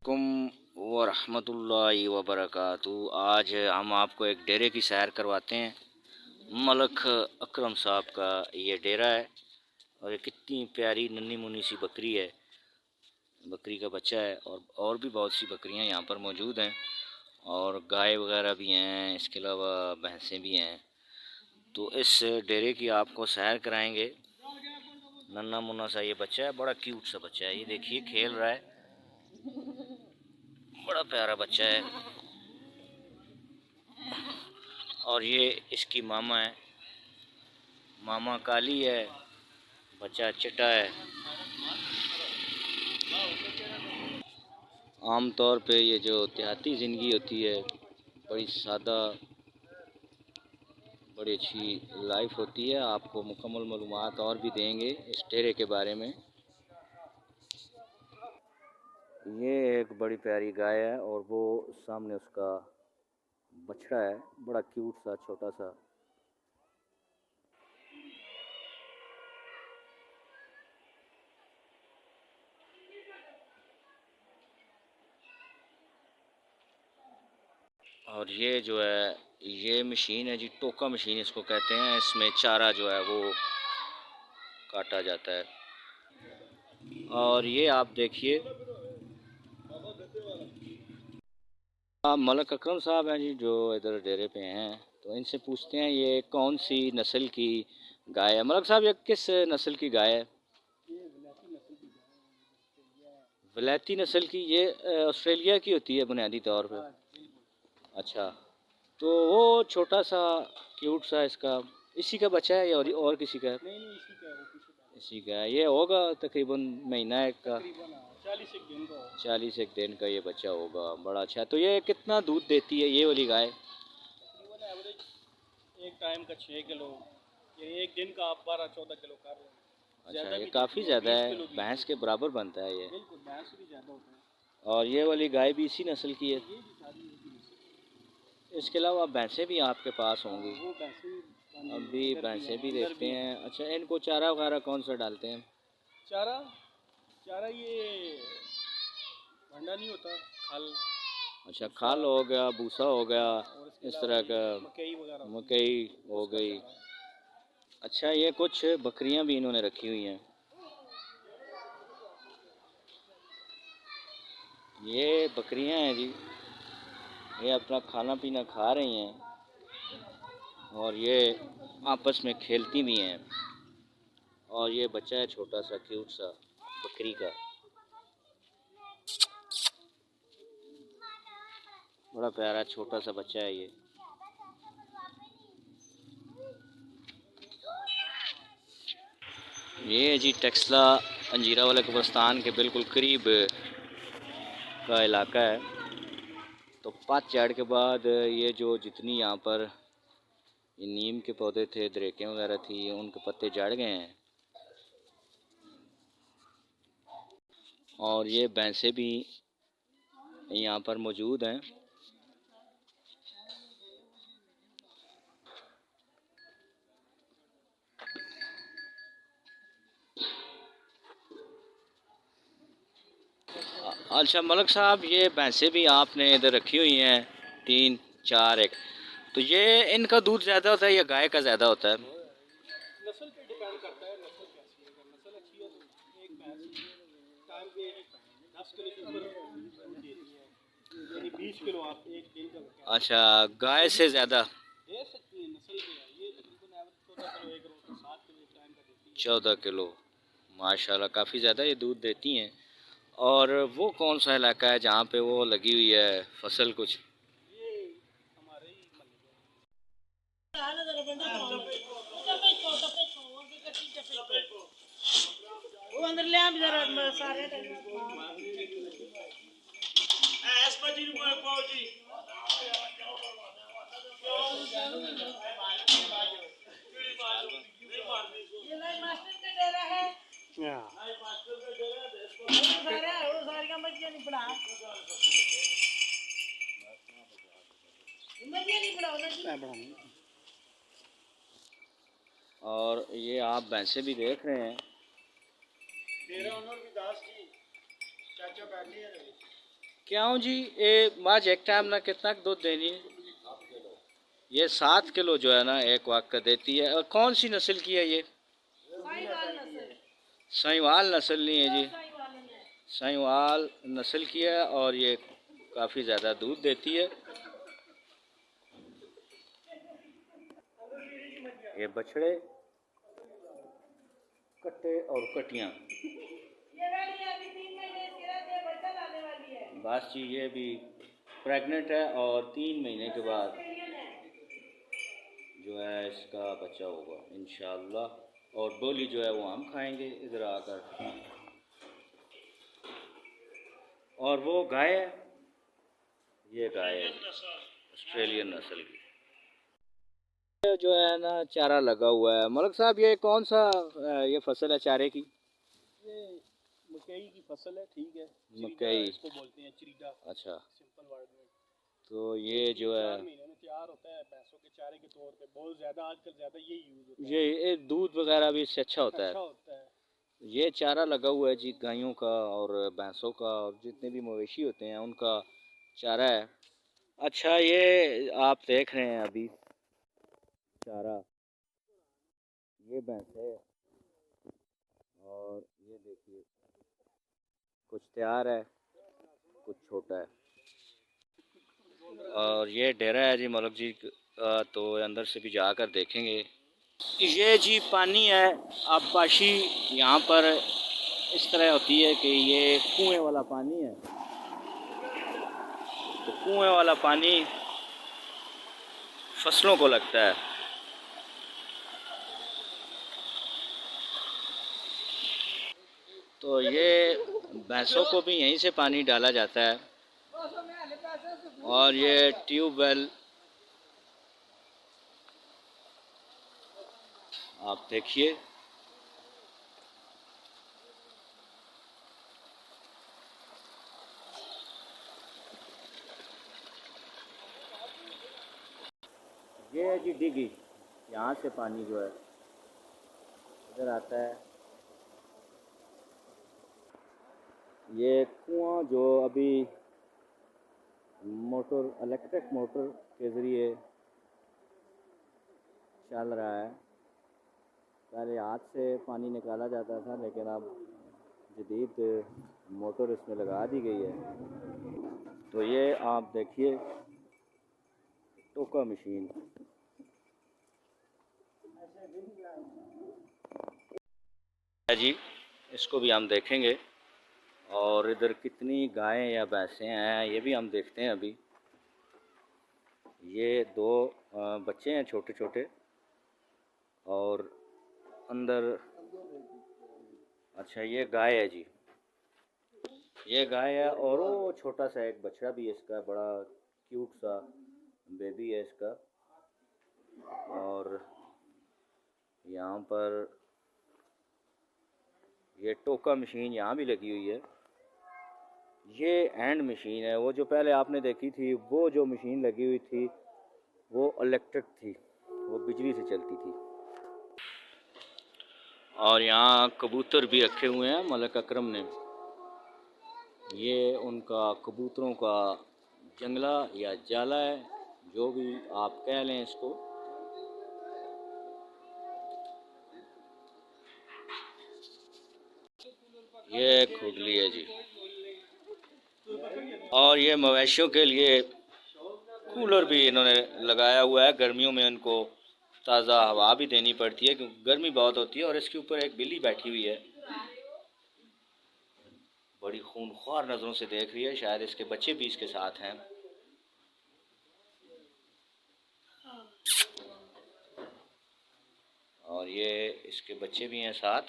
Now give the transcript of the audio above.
कुम वरहमतुल्लाहि वबरकातुहू। आज हम आपको एक डेरे की सैर करवाते हैं। मलक अकरम साहब का ये डेरा है और ये कितनी प्यारी नन्ही मुन्नी सी बकरी है। बकरी का बच्चा है और भी बहुत सी बकरियां यहाँ पर मौजूद हैं और गाय वगैरह भी हैं, इसके अलावा भैंसें भी हैं। तो इस डेरे की आपको सैर कराएंगे। नन्हा मुन्ना सा ये बच्चा है, बड़ा क्यूट सा बच्चा है। ये देखिए खेल रहा है, बड़ा प्यारा बच्चा है। और ये इसकी मामा है, मामा काली है, बच्चा चिट्टा है। आम तौर पे ये जो देहाती ज़िंदगी होती है, बड़ी सादा, बड़ी अच्छी लाइफ होती है। आपको मुकम्मल मालूमात और भी देंगे इस डेरे के बारे में। ये एक बड़ी प्यारी गाय है और वो सामने उसका बछड़ा है, बड़ा क्यूट सा छोटा सा। और ये जो है, ये मशीन है जी, टोका मशीन इसको कहते हैं। इसमें चारा जो है वो काटा जाता है। और ये आप देखिए, मलक अकरम साहब हैं जी जो इधर डेरे पे हैं। तो इनसे पूछते हैं ये कौन सी नस्ल की गाय है। मलक साहब, ये किस नस्ल की गाय है? वलैती नस्ल की। ये ऑस्ट्रेलिया की होती है बुनियादी तौर पे। अच्छा, तो वो छोटा सा क्यूट सा इसका इसी का बच्चा है या और किसी का है? नहीं नहीं, इसी का है। ये होगा तकरीबन महीना एक का, 40 एक दिन का ये बच्चा होगा। बड़ा अच्छा। तो ये कितना दूध देती है ये वाली गाय? एक टाइम का 6 किलो, ये एक दिन का आप 12-14 किलो कर रहे हैं। अच्छा, ये काफ़ी ज़्यादा है, भैंस के बराबर बनता है ये। बिल्कुल, भैंस भी ज़्यादा होता है। और ये वाली गाय भी इसी नस्ल की है? इसके अलावा भैंसें भी आपके पास होंगी? वो भैंसें अभी भैंसें भी देखते हैं। अच्छा, इनको चारा वगैरह कौन सा डालते हैं? चारा चारा ये भंडा नहीं होता, खल। अच्छा, खाल हो गया, भूसा हो गया, इस तरह का, मकई वगैरह, मकई हो गई। अच्छा, ये कुछ बकरियां भी इन्होंने रखी हुई हैं। ये बकरियां हैं जी, ये अपना खाना पीना खा रही हैं और ये आपस में खेलती भी हैं। और ये बच्चा है छोटा सा क्यूट सा बकरी का, बड़ा प्यारा छोटा सा बच्चा है ये। ये है जी टेक्सला, अंजीरा वाले कब्रिस्तान के बिल्कुल करीब का इलाका है। तो पतझड़ के बाद ये जो जितनी यहाँ पर ये नीम के पौधे थे, दरेकें वगैरह थी, उनके पत्ते झड़ गए हैं। और ये भैंसें भी यहाँ पर मौजूद हैं। अच्छा मलक साहब, ये भैंसें भी आपने इधर रखी हुई हैं, 3-4 एक। तो ये इनका दूध ज़्यादा होता है या गाय का ज़्यादा होता है? नस्ल पे डिपेंड करता है, नस्ल कैसी है। अगर नस्ल अच्छी है तो एक भैंस टाइम पे 10 किलो से ऊपर दूध देती है, यानी 20 किलो आप एक दिन का। अच्छा, गाय से ज़्यादा दे सकती है, नस्ल पे है। ये तकरीबन एवरेज 14 किलो एक रोज, 7 किलो एक टाइम का देती है। 14 किलो, माशाल्लाह काफ़ी ज़्यादा ये दूध देती हैं। और वो कौन सा इलाका है जहाँ पे वो लगी हुई है फसल कुछ? ये हमारे ही महल्ले वो अंदर ले आ जरा सारे एस बजी पहुंची। ये मास्टर का डेरा है। मास्टर का डेरा है, वो सारी मछलियां नहीं पड़ा, मछलियां नहीं पड़ा। और ये आप भैंसे भी देख रहे हैं। डेरा ओनर भी दास जी चाचा बैठे हैं। क्यों जी, ये माज एक टाइम ना कितना दूध देनी है? ये 7 किलो जो है ना एक वक्त का देती है। और कौन सी नस्ल की है ये? साहिवाल नस्ल नहीं है जी, साहिवाल नस्ल की है और ये काफ़ी ज़्यादा दूध देती है। ये बछड़े, कट्टे और कटियाँ, बस जी ये भी प्रेग्नेंट है और 3 महीने के बाद जो है इसका बच्चा होगा इंशाअल्लाह। और बोली जो है वो हम खाएंगे इधर आकर। और वो गाय है, ये गाय है ऑस्ट्रेलियन नस्ल की। ये जो है ना चारा लगा हुआ है। मलिक साहब ये कौन सा ये फसल है चारे की? ये मकई की फसल है, ठीक है। मकई इसको बोलते हैं चरीडा, अच्छा। सिंपल वर्ड में। तो ये जो है 4 महीने में तैयार होता है भैंसों के चारे के तौर पे। बहुत ज़्यादा आजकल ज़्यादा ये यूज़ होता है। ये दूध वगैरह भी इससे अच्छा होता है। अच्छा होता है। ये चारा लगा हुआ है जी गायों का और भैंसों का और जितने भी मवेशी होते हैं उनका चारा है। अच्छा ये आप देख रहे हैं अभी चारा, ये भैंस है और ये देखिए कुछ तैयार है कुछ छोटा है। और ये डेरा है जी मलिक जी का, तो अंदर से भी जाकर देखेंगे। ये जी पानी है। आबपाशी यहाँ पर इस तरह होती है कि ये कुएं वाला पानी है, तो कुएं वाला पानी फसलों को लगता है। तो ये भैंसों को भी यहीं से पानी डाला जाता है। और ये ट्यूबवेल आप देखिए, ये है जी डिगी, यहाँ से पानी जो है इधर आता है। ये कुआं जो अभी मोटर इलेक्ट्रिक मोटर के ज़रिए चल रहा है। पहले हाथ से पानी निकाला जाता था लेकिन अब जदीद मोटर इसमें लगा दी गई है। तो ये आप देखिए टोका मशीन है जी, इसको भी हम देखेंगे। और इधर कितनी गायें या भैंसें हैं ये भी हम देखते हैं अभी। ये 2 बच्चे हैं छोटे छोटे और अंदर, अच्छा ये गाय है जी, ये गाय है। और वो छोटा सा एक बछड़ा भी है इसका, बड़ा क्यूट सा बेबी है इसका। और यहाँ पर ये टोका मशीन यहाँ भी लगी हुई है। ये एंड मशीन है, वो जो पहले आपने देखी थी वो जो मशीन लगी हुई थी वो इलेक्ट्रिक थी, वो बिजली से चलती थी। और यहाँ कबूतर भी रखे हुए हैं मलिक अकरम ने। ये उनका कबूतरों का जंगला या जाला है, जो भी आप कह लें इसको। ये खुडली है जी। और ये मवेशियों के लिए कूलर भी इन्होंने लगाया हुआ है। गर्मियों में इनको ताज़ा हवा भी देनी पड़ती है क्योंकि गर्मी बहुत होती है। और इसके ऊपर एक बिल्ली बैठी हुई है, बड़ी खूनख्वार नज़रों से देख रही है, शायद इसके बच्चे भी इसके साथ हैं। और ये इसके बच्चे भी हैं साथ।